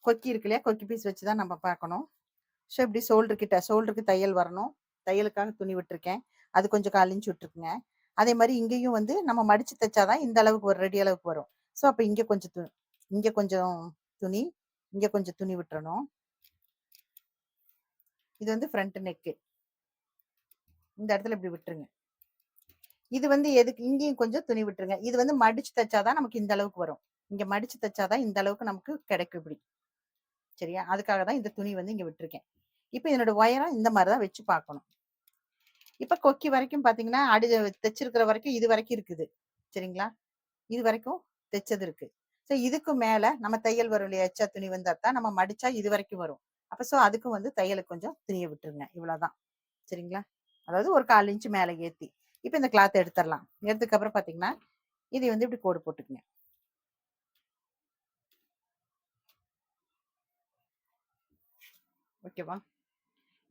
கொக்கி இருக்கு இல்லையா, கொக்கி பீஸ் வச்சுதான் நம்ம பார்க்கணும். ஸோ இப்படி ஷோல்டருக்கு தையல் வரணும். தையலுக்காக துணி விட்டுருக்கேன். அது கொஞ்சம் 1/4 இன்ச் விட்டுருக்குங்க. அதே மாதிரி இங்கேயும் வந்து நம்ம மடிச்சு தைச்சாதான் இந்த அளவுக்கு ஒரு ரெடி அளவுக்கு வரும். ஸோ அப்ப இங்க கொஞ்சம் துணி இங்க கொஞ்சம் துணி விட்டுறணும். இது வந்து ஃப்ரண்ட் நெக்கு. இந்த இடத்துல இப்படி விட்டுருங்க. இது வந்து எதுக்கு, இங்கேயும் கொஞ்சம் துணி விட்டுருங்க. இது வந்து மடிச்சு தைச்சாதான் நமக்கு இந்த அளவுக்கு வரும். இங்க மடிச்சு தைச்சாதான் இந்த அளவுக்கு நமக்கு கிடைக்கும் இப்படி. சரியா? அதுக்காக தான் இந்த துணி வந்து இங்க விட்டுருக்கேன். இப்ப இதனோட உயரம் இந்த மாதிரிதான் வச்சு பார்க்கணும். இப்ப கொக்கி வரைக்கும் பாத்தீங்கன்னா தைச்சிருக்கிற வரைக்கும் இது வரைக்கும் இருக்குது. சரிங்களா? இது வரைக்கும் தைச்சது இருக்கு. சோ இதுக்கு மேல நம்ம தையல் வரும் இல்லையா, எச்சா துணி வந்தாதான் நம்ம மடிச்சா இது வரைக்கும் வரும். அப்ப சோ அதுக்கும் வந்து தையலுக்கு கொஞ்சம் துணியை விட்டுருங்க. இவ்வளவுதான். சரிங்களா? அதாவது ஒரு 1/4 இன்ச் மேல ஏத்தி. இப்ப இந்த கிளாத் எடுத்துடலாம். எடுத்ததுக்கு அப்புறம் பாத்தீங்கன்னா இதை வந்து இப்படி கோடு போட்டுக்குங்க. ஓகேவா?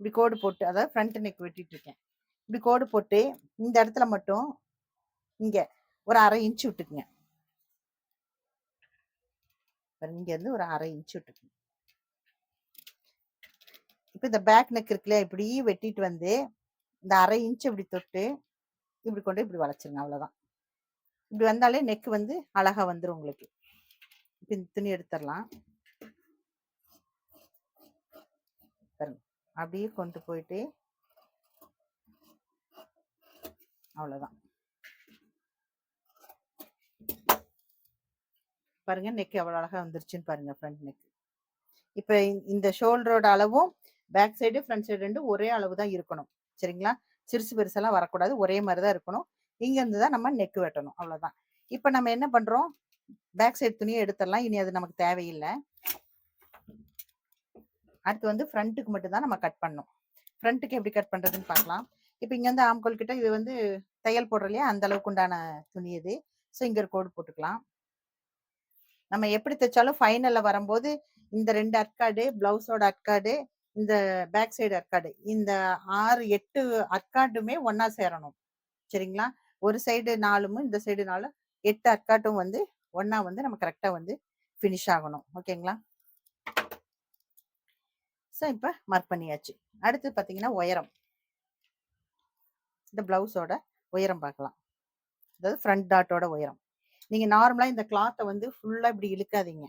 இப்படி கோடு போட்டு, அதாவது ஃப்ரண்ட் நெக் வெட்டிட்டு இருக்கேன். இப்படி கோடு போட்டு இந்த இடத்துல மட்டும் இங்க ஒரு 1/2 இன்ச் விட்டுக்குங்க. இங்க இருந்து ஒரு 1/2 இன்ச் விட்டுக்குங்க. இப்ப இந்த பேக் நெக் இருக்குல்ல, இப்படி வெட்டிட்டு வந்து இந்த 1/2 இன்ச் இப்படி தொட்டு இப்படி கொண்டு இப்படி வளைச்சிருங்க. அவ்வளவுதான். இப்படி வந்தாலே நெக் வந்து அழகா வந்துரும் உங்களுக்கு. இப்ப இந்த துணி எடுத்துடலாம். பாருங்க, அப்படியே கொண்டு போயிட்டு அவ்வளவுதான். பாருங்க நெக் எவ்வளவு அழகா வந்துருச்சுன்னு பாருங்க, ஃப்ரண்ட் நெக். இப்ப இந்த ஷோல்டரோட அளவும் பேக் சைடு ஃப்ரண்ட் சைடு ரெண்டும் ஒரே அளவு தான் இருக்கணும். சரிங்களா? சிறுசு பெருசெல்லாம் வரக்கூடாது, ஒரே மாதிரிதான் இருக்கணும். இங்க இருந்து தான் நம்ம நெக் வெட்டணும். அவ்வளவுதான். இப்ப நம்ம என்ன பண்றோம், பேக் சைடு துணியை எடுத்துடலாம். இனி அது நமக்கு தேவையில்லை. அடுத்து வந்து ஃப்ரண்ட்டுக்கு மட்டும் தான் நம்ம கட் பண்ணணும். ஃப்ரண்ட்டுக்கு எப்படி கட் பண்றதுன்னு பார்க்கலாம். இப்ப இங்க இருந்து ஆம்கோல் கிட்ட இது வந்து தையல் போடுற இல்லையா, அந்த அளவுக்கு உண்டான துணி இது. ஸோ இங்க ஒரு கோடு போட்டுக்கலாம். நம்ம எப்படி தைச்சாலும் ஃபைனல்ல வரும்போது இந்த 2 அர்க்காடு, பிளவுஸோட அர்க்காடு, இந்த பேக் சைடு அர்க்காடு, இந்த 6, 8 அர்க்காடுமே ஒன்னா சேரணும். சரிங்களா? ஒரு சைடு 4ம் இந்த சைடு 4, 8 அர்க்காட்டும் வந்து ஒன்னா வந்து நம்ம கரெக்டா வந்து ஃபினிஷ் ஆகணும். ஓகேங்களா? ஸோ இப்ப மார்க் பண்ணியாச்சு. அடுத்து பாத்தீங்கன்னா உயரம். இந்த பிளவுஸோட உயரம் பார்க்கலாம். அதாவது ஃப்ரண்ட் டாட்டோட உயரம். நீங்க நார்மலா இந்த கிளாத்தை வந்து ஃபுல்லா இப்படி இழுக்காதீங்க.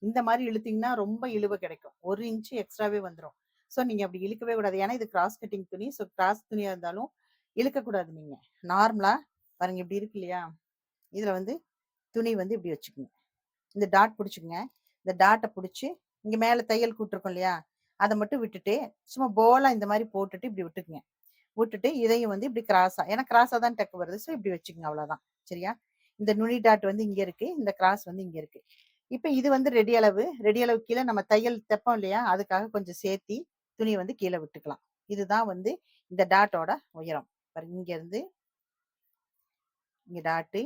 இந்த மாதிரி இழுத்தீங்கன்னா ரொம்ப இழுவை கிடைக்கும். 1 இன்ச் எக்ஸ்ட்ராவே வந்துடும். ஸோ நீங்க அப்படி இழுக்கவே கூடாது. ஏன்னா இது கிராஸ் கட்டிங் துணி. ஸோ கிராஸ் துணியா இருந்தாலும் இழுக்கக்கூடாது. நீங்க நார்மலா பாருங்க, இப்படி இருக்கு இல்லையா, இதுல வந்து துணி வந்து இப்படி வச்சுக்கோங்க. இந்த டாட் பிடிச்சுக்குங்க. இந்த டாட்டை பிடிச்சி இங்க மேல தையல் கூட்டிருக்கோம் இல்லையா, அதை மட்டும் விட்டுட்டு சும்மா போலா இந்த மாதிரி போட்டுட்டு இப்படி விட்டுக்குங்க. விட்டுட்டு இதையும் வந்து இப்படி கிராஸா, ஏன்னா கிராஸா தான் டக்கு வருது. ஸோ இப்படி வச்சுக்கோங்க. அவ்வளவுதான். சரியா? இந்த நுனி டாட் வந்து இங்க இருக்கு, இந்த கிராஸ் வந்து இங்க இருக்கு. இப்ப இது வந்து ரெடி அளவு. ரெடி அளவு கீழே நம்ம தையல் தைப்போம் இல்லையா, அதுக்காக கொஞ்சம் சேர்த்தி துணியை வந்து கீழே விட்டுக்கலாம். இதுதான் வந்து இந்த டாட்டோட உயரம். பாருங்க, இங்க இருந்து இங்க டாட்டு.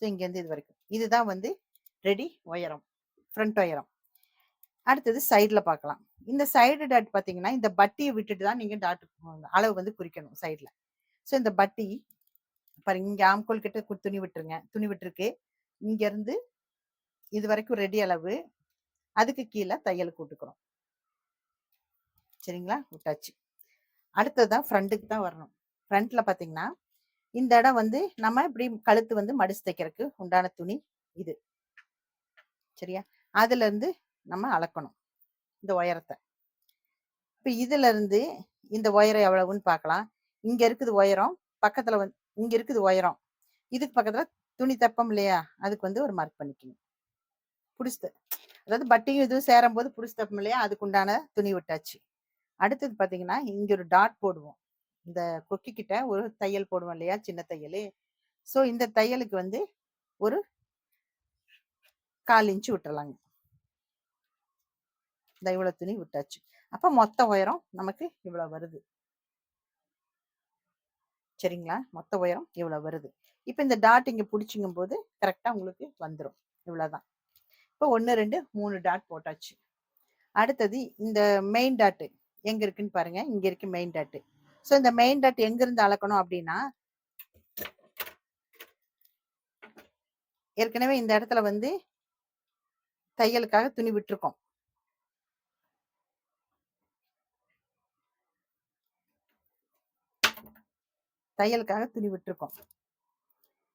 ஸோ இங்க இருந்து இது வரைக்கும் இதுதான் வந்து ரெடி உயரம், ஃப்ரண்ட் உயரம். அடுத்தது சைடுல பார்க்கலாம். இந்த சைடு டாட் பாத்தீங்கன்னா இந்த பட்டியை விட்டுட்டு தான் நீங்க டாட் அளவு வந்து குறிக்கணும் சைடுல. ஸோ இந்த பட்டி பாருங்க, இங்க ஆம்கோல் கிட்ட துணி விட்டுருங்க. துணி விட்டுருக்கு. இங்க இருந்து இது வரைக்கும் ரெடி அளவு. அதுக்கு கீழே தையல் கூட்டுக்கிறோம். சரிங்களா? விட்டாச்சு. அடுத்ததுதான் ஃப்ரண்ட்டுக்கு தான் வரணும். ஃப்ரண்ட்ல பாத்தீங்கன்னா இந்த இடம் வந்து நம்ம இப்படி கழுத்து வந்து மடிச்சு தைக்கிறதுக்கு உண்டான துணி இது. சரியா? அதுல இருந்து நம்ம அளக்கணும் இந்த உயரத்தை. இப்ப இதுல இருந்து இந்த உயரம் எவ்வளவுன்னு பார்க்கலாம். இங்க இருக்குது உயரம், பக்கத்துல வந்து இங்க இருக்குது உயரம். இதுக்கு பக்கத்துல துணி தப்பம் இல்லையா? அதுக்கு வந்து ஒரு மார்க் பண்ணிக்கங்க. புடிச்சு அதாவது பட்டியும் இதுவும் சேரும்போது புடிச்சு தப்பம் இல்லையா? அதுக்கு உண்டான துணி விட்டாச்சு. அடுத்தது பார்த்தீங்கன்னா, இங்க ஒரு டாட் போடுவோம். இந்த கொக்கி கிட்ட ஒரு தையல் போடுவோம் இல்லையா? சின்ன தையலு. ஸோ இந்த தையலுக்கு வந்து ஒரு 1/4 இன்ச் விட்டுறலாங்க. இந்த இவ்வளோ துணி விட்டாச்சு. அப்ப மொத்த உயரம் நமக்கு இவ்வளோ வருது. சரிங்களா? மொத்த உயரம் இவ்வளோ வருது. இப்ப இந்த டாட் இங்க புடிச்சிங்கும்போது கரெக்ட்டா உங்களுக்கு வந்துரும். இவ்வளோதான். இப்போ 1, 2, 3 டாட் போட்டாச்சு. அடுத்தது இந்த மெயின் டாட் எங்க இருக்குன்னு பாருங்க. இங்க இருக்கு மெயின் டாட். ஸோ இந்த மெயின் டாட் எங்கிருந்து அளக்கணும் அப்படின்னா, ஏற்கனவே இந்த இடத்துல வந்து தையலுக்காக துணி விட்டுருக்கோம். தையலுக்காக துணி விட்டுருக்கோம்.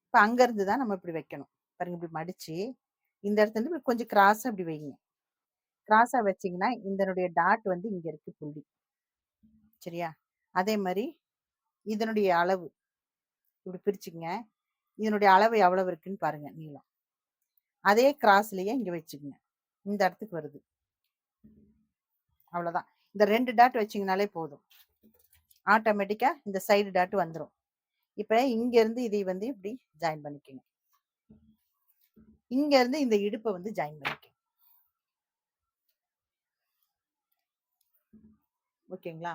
இப்ப அங்க இருந்து தான் நம்ம இப்படி வைக்கணும். பாருங்க இப்படி மடிச்சு, இந்த இடத்துல இருந்து இப்படி கொஞ்சம் கிராஸா இப்படி வைங்க. கிராஸா வச்சீங்கன்னா, இதனுடைய டாட் வந்து இங்க இருக்கு புள்ளி. சரியா? அதே மாரி இதனுடைய அளவு இப்படி பிரிச்சுக்கங்க. இதனுடைய அளவு எவ்வளவு இருக்குன்னு பாருங்க நீளம். அதே கிராஸ்லயே இங்க வச்சுக்கங்க. இந்த இடத்துக்கு வருது. அவ்வளவுதான். இந்த 2 டாட் வச்சீங்கனாலே போதும். ஆட்டோமேட்டிக்கா இந்த சைடு டாட் வந்துரும். இப்ப இங்க இருந்து இதை வந்து இப்படி ஜாயின் பண்ணிக்கங்க. இங்க இருந்து இந்த இடுப்ப வந்து ஜாயின் பண்ணிக்கங்க. ஓகேங்களா?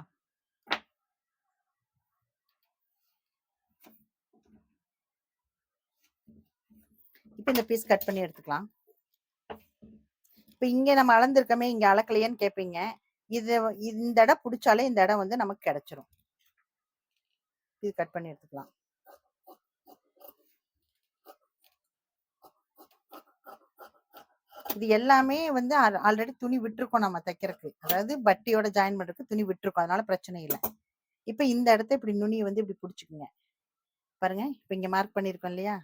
இப்ப இந்த பீஸ் கட் பண்ணி எடுத்துக்கலாம். இப்ப இங்க நம்ம அளந்திருக்கோமே, இங்க அளக்கலையான்னு கேட்பீங்க. இது இந்த இடம் புடிச்சாலே இந்த இடம் வந்து நமக்கு கிடைச்சிரும். இது கட் பண்ணி எடுத்துக்கலாம். இது எல்லாமே வந்து ஆல்ரெடி துணி விட்டுருக்கோம் நம்ம தைக்கிறதுக்கு. அதாவது பட்டியோட ஜாயின் பண்றதுக்கு துணி விட்டுருக்கோம். அதனால பிரச்சனை இல்ல. இப்ப இந்த இடத்த இப்படி நுனிய வந்து இப்படி புடிச்சுக்குங்க. பாருங்க. இப்ப இங்க மார்க் பண்ணியிருக்கோம் இல்லையா?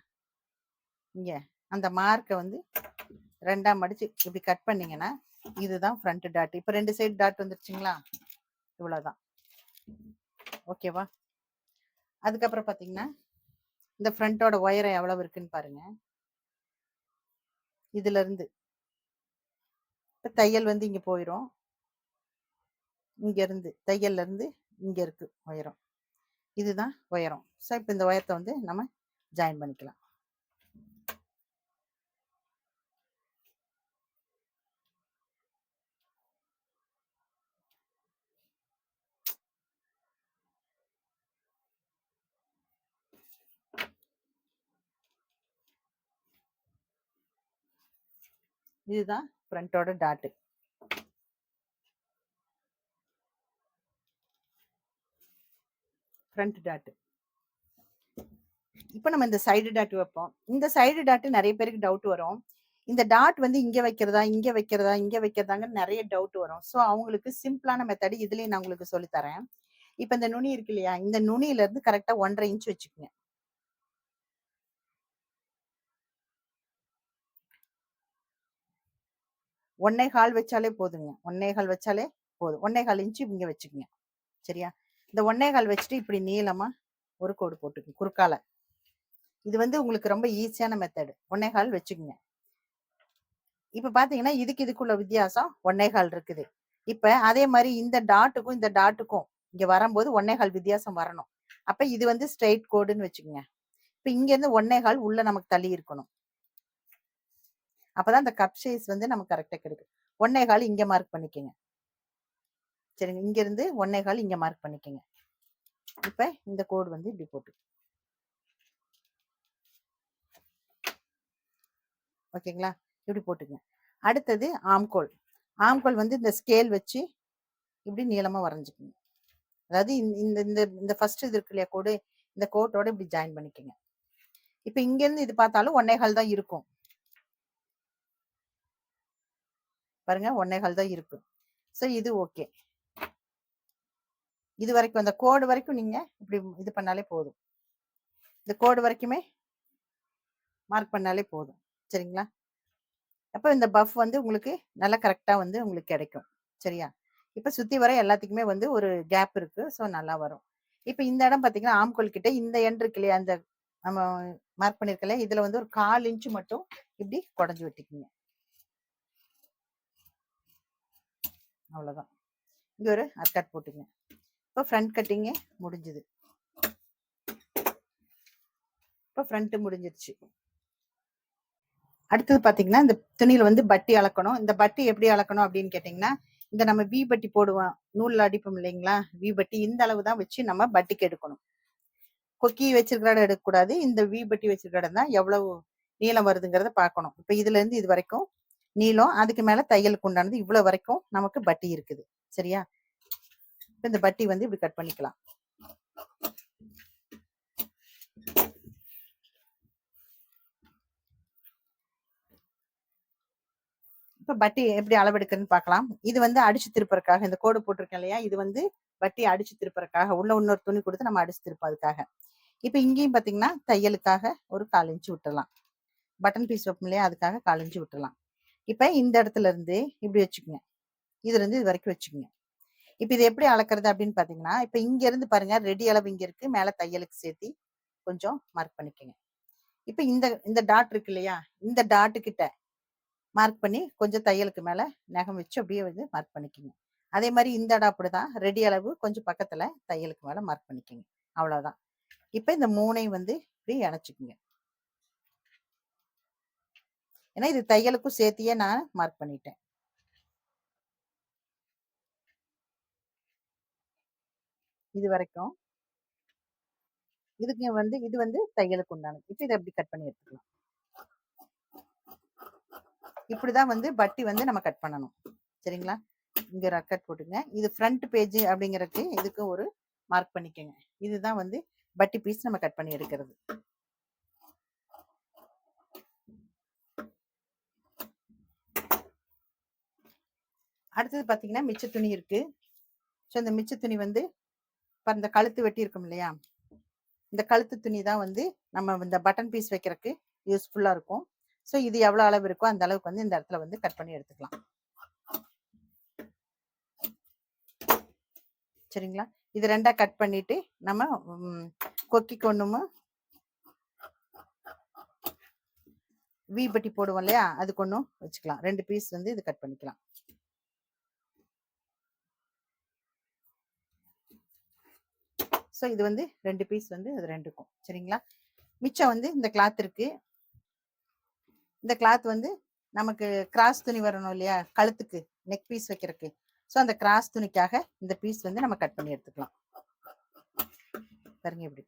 இங்க. அந்த மார்க்க வந்து 2ஆ மடிச்சு இப்படி கட் பண்ணீங்கன்னா, இதுதான் ஃப்ரண்ட் டாட். இப்ப 2 சைடு டாட் வந்துருச்சுங்களா? இவ்வளவுதான். ஓகேவா? அதுக்கப்புறம் பாத்தீங்கன்னா, இந்த ஃப்ரண்டோட உயரம் எவ்வளவு இருக்குன்னு பாருங்க. இதுல இருந்து இப்ப தையல் வந்து இங்க போயிரும். இங்க இருந்து தையல்ல இருந்து இங்க இருக்கு உயரம். இதுதான் உயரம். ஸோ இப்ப இந்த உயரத்த வந்து நம்ம ஜாயின் பண்ணிக்கலாம். இதுதான் ஃப்ரண்டோட டாட். Front dot. இப்ப நம்ம இந்த சைடு டாட் வைப்போம். இந்த சைடு டாட் நெறைய பேருக்கு டவுட் வரும். இந்த டாட் வந்து இங்க வைக்கிறதா, இங்க வைக்கிறதா, இங்க வைக்கிறதாங்கன்னு நெறைய டவுட் வரும். ஸோ அவங்களுக்கு சிம்பிளான மெத்தட் இதுலயே நான் உங்களுக்கு சொல்லி தரேன். இப்ப இந்த நுனி இருக்கு இல்லையா? இந்த நுனியில இருந்து கரெக்ட்டா 1 1/2 இன்ச் வச்சுக்கங்க. 1 1/4 வச்சாலே போதுங்க. 1 1/4 வச்சாலே போதும். 1 1/4 இன்ச் இங்க வச்சுக்கங்க. சரியா? இந்த 1 1/4 வச்சுட்டு இப்படி நீளமா ஒரு கோடு போட்டுக்கங்க. குறுக்கால. இது வந்து உங்களுக்கு ரொம்ப ஈஸியான மெத்தட். 1 1/4 வச்சுக்கங்க. இப்ப பாத்தீங்கன்னா, இதுக்கு இதுக்குள்ள வித்தியாசம் 1 1/4 இருக்குது. இப்ப அதே மாரி இந்த டாட்டுக்கும், இந்த டாட்டுக்கும் இங்க வரம்போது 1 1/4 வித்தியாசம் வரணும். அப்ப இது வந்து ஸ்ட்ரெய்ட் கோடுன்னு வச்சுக்கங்க. இப்ப இங்க இருந்து 1 1/4 உள்ள நமக்கு தள்ளி இருக்கணும். அப்பதான் அந்த கப் சைஸ் வந்து நமக்கு கரெக்ட்டா கிடைக்கும். 1 1/4 இங்க மார்க் பண்ணிக்கங்க. சரிங்க. இங்க இருந்து 1 1/4 இங்க மார்க் பண்ணிக்கங்க. இப்ப இந்த கோடு வந்து இப்படி போட்டு ஓகேங்களா? இப்படி போட்டுக்கங்க. அடுத்தது ஆம்கோல். ஆம்கோல் வந்து இந்த ஸ்கேல் வச்சு இப்படி நீளமா வரைஞ்சுக்கங்க. அதாவது இந்த இந்த இந்த ஃபர்ஸ்ட் இது இருக்கு இல்லையா கோடு, இந்த கோட்டோட இப்படி ஜாயின் பண்ணிக்கங்க. இப்ப இங்க இருந்து இது பார்த்தாலும் 1 1/4 தான் இருக்கும். பாருங்க 1 1/4 தான் இருக்கு. சோ இது ஓகே. இது வரைக்கும் அந்த கோடு வரைக்கும் நீங்க இப்படி இது பண்ணாலே போதும். இந்த கோடு வரைக்குமே மார்க் பண்ணாலே போதும். சரிங்களா? அப்ப இந்த பஃப் வந்து உங்களுக்கு நல்லா கரெக்ட்டா வந்து உங்களுக்கு கிடைக்கும். சரியா? இப்ப சுத்தி வர எல்லாத்துக்குமே வந்து ஒரு கேப் இருக்கு. சோ நல்லா வரும். இப்ப இந்த இடம் பார்த்தீங்கன்னா, ஆம்கோல் கிட்ட இந்த எண்ட் இருக்கு இல்லையா? அந்த நம்ம மார்க் பண்ணிருக்கல, இதுல வந்து ஒரு 1/4 இன்ச் மட்டும் இப்படி குடஞ்சு வெட்டிக்குங்க. அவ்வளவுதான். இங்க ஒரு அர்கட் போட்டுங்க. இப்போ ஃப்ரண்ட் கட்டிங்கே முடிஞ்சுது. இப்போ ஃப்ரண்ட் முடிஞ்சிருச்சு. அடுத்தது பாத்தீங்கன்னா, இந்த துணியில வந்து பட்டி அளக்கணும். இந்த பட்டி எப்படி அளக்கணும் அப்படின்னு கேட்டீங்கன்னா, இந்த நம்ம வி பட்டி போடுவோம், நூல்ல அடிப்போம் இல்லைங்களா, வி பட்டி இந்த அளவு தான் வச்சு நம்ம பட்டிக்கு எடுக்கணும். கொக்கி வச்சிருக்கிற இடம் எடுக்கக்கூடாது. இந்த வி பட்டி வச்சிருக்கிற இடம் தான் எவ்வளவு நீளம் வருதுங்கிறத பார்க்கணும். இப்ப இதுல இருந்து இது வரைக்கும் நீளம், அதுக்கு மேல தையலுக்கு உண்டானது இவ்வளவு வரைக்கும் நமக்கு பட்டி இருக்குது. சரியா? இந்த பட்டி வந்து இப்படி கட் பண்ணிக்கலாம். இப்ப பட்டி எப்படி அளவெடுக்குன்னு பார்க்கலாம். இது வந்து அடிச்சு திருப்பறக்காக இந்த கோடு போட்டிருக்கேன் இல்லையா, இது வந்து பட்டி அடிச்சு திருப்பறக்காக உள்ள இன்னொரு துணி கொடுத்து நம்ம அடிச்சு திருப்போம் அதுக்காக. இப்ப இங்கேயும் பாத்தீங்கன்னா தையலுக்காக ஒரு 1/4 இன்ச்சு விட்டுறலாம். பட்டன் பீஸ் வைப்போம் இல்லையா, அதுக்காக 1/4 இன்ச்சு விட்டுறலாம். இப்ப இந்த இடத்துல இருந்து இப்படி வச்சுக்கோங்க. இதுல இருந்து இது வரைக்கும் வச்சுக்கோங்க. இப்ப இது எப்படி அளக்குறது அப்படின்னு பாத்தீங்கன்னா, இப்ப இங்க இருந்து பாருங்க, ரெடி அளவு இங்க இருக்கு, மேல தையலுக்கு சேர்த்து கொஞ்சம் மார்க் பண்ணிக்கோங்க. இப்ப இந்த இந்த டாட் இருக்கு இல்லையா, இந்த டாட்டு கிட்ட மார்க் பண்ணி கொஞ்சம் தையலுக்கு மேல நகம் வச்சு அப்படியே வந்து மார்க் பண்ணிக்கோங்க. அதே மாதிரி இந்த இடம் அப்படிதான், ரெடி அளவு கொஞ்சம் பக்கத்துல தையலுக்கு மேல மார்க் பண்ணிக்கோங்க. அவ்வளவுதான். இப்ப இந்த 3ஐயும் வந்து இப்படி இணைச்சுக்குங்க. ஏன்னா இது தையலுக்கும் சேர்த்தியே நான் மார்க் பண்ணிட்டேன். இது வரைக்கும் இதுக்கு வந்து இது வந்து தையலுக்கு உண்டானது. இப்ப இதை எப்படி கட் பண்ணி எடுத்துக்கலாம். இப்படிதான் வந்து பட்டி வந்து நம்ம கட் பண்ணணும். சரிங்களா? இங்க ஒரு கட் போட்டுங்க. இது ஃப்ரண்ட் பேஜ் அப்படிங்கறதுக்கு இதுக்கு ஒரு மார்க் பண்ணிக்கோங்க. இதுதான் வந்து பட்டி பீஸ் நம்ம கட் பண்ணி எடுக்கிறது. அடுத்தது பாத்தீங்கன்னா மிச்ச துணி இருக்கு. ஸோ இந்த மிச்ச துணி வந்து இந்த கழுத்து வெட்டி இருக்கும் இல்லையா, இந்த கழுத்து துணி தான் வந்து நம்ம இந்த பட்டன் பீஸ் வைக்கிறதுக்கு யூஸ்ஃபுல்லா இருக்கும். ஸோ இது எவ்வளவு அளவு இருக்கோ அந்த அளவுக்கு வந்து இந்த இடத்துல வந்து கட் பண்ணி எடுத்துக்கலாம். சரிங்களா? இது ரெண்டா கட் பண்ணிட்டு நம்ம கொக்கிக்கு ஒண்ணுமு வி பட்டி போடுவோம் இல்லையா, அதுக்கு ஒண்ணும் வச்சுக்கலாம். 2 பீஸ் வந்து இது கட் பண்ணிக்கலாம். ஸோ இது வந்து 2 பீஸ் வந்து அது ரெண்டுக்கும். சரிங்களா? மிச்சம் வந்து இந்த கிளாத் இருக்கு. இந்த கிளாத் வந்து நமக்கு கிராஸ் துணி வரணும் இல்லையா, கழுத்துக்கு நெக் பீஸ் வைக்கிறதுக்கு. ஸோ அந்த கிராஸ் துணிக்காக இந்த பீஸ் வந்து நம்ம கட் பண்ணி எடுத்துக்கலாம். பாருங்க இப்படி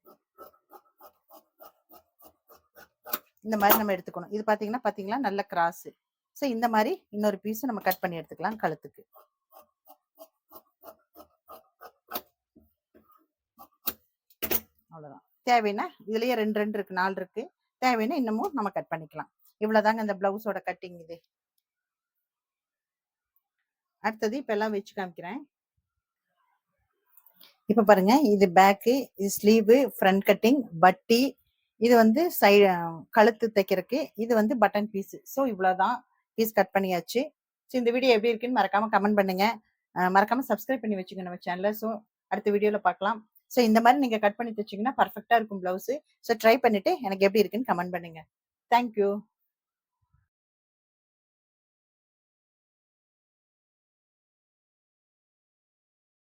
இந்த மாதிரி நம்ம எடுத்துக்கணும். இது பாத்தீங்கன்னா நல்ல கிராஸ். ஸோ இந்த மாதிரி இன்னொரு பீஸ் நம்ம கட் பண்ணி எடுத்துக்கலாம் கழுத்துக்கு. அவ்வளவுதான். தேவைன்னா இதுலயே 2 இருக்கு, 4 இருக்கு. தேவைன்னா இன்னமும் நம்ம கட் பண்ணிக்கலாம். இவ்வளவுதாங்க இந்த பிளவுஸோட கட்டிங். இது அடுத்தது இப்ப எல்லாம் வச்சு காமிக்கிறேன். இப்ப பாருங்க, இது பேக்கு, இது ஸ்லீவ், ஃப்ரண்ட் கட்டிங், பட்டி, இது வந்து கழுத்து தைக்கிறதுக்கு, இது வந்து பட்டன் பீஸ். ஸோ இவ்வளவுதான் பீஸ் கட் பண்ணியாச்சு. ஸோ இந்த வீடியோ எப்படி இருக்குன்னு மறக்காம கமெண்ட் பண்ணுங்க. மறக்காம சப்ஸ்கிரைப் பண்ணி வச்சுங்க நம்ம சேனலை. ஸோ அடுத்த வீடியோல பார்க்கலாம். ஸோ இந்த மாதிரி நீங்க கட் பண்ணி தைச்சீங்கன்னா பர்ஃபெக்டா இருக்கும் பிளவுஸ். ஸோ ட்ரை பண்ணிட்டு எனக்கு எப்படி இருக்குன்னு கமெண்ட் பண்ணுங்க. தேங்க்யூ.